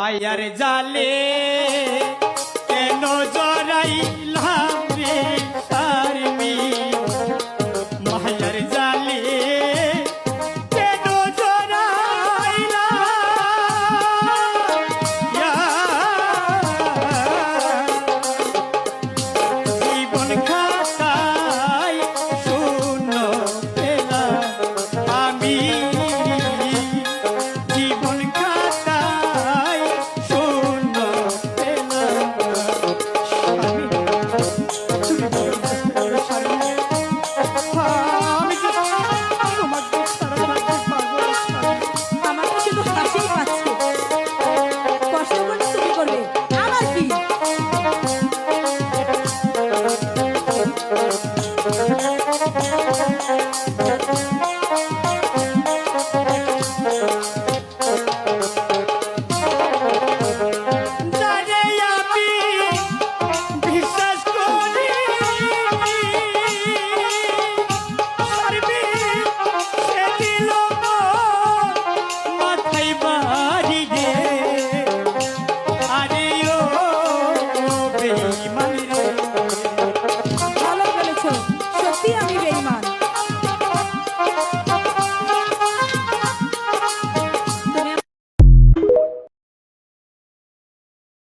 আয়ার জালে কেন জড়াইলাম রে সারমি মায়ার জালে কেন জড়াইলাম জীবন খাতায় শূন্য পেলাম আমি জীবন খাতায় শূন্য পেলাম আমি আমার শুধু হাসিই পাচ্ছে, কষ্ট করে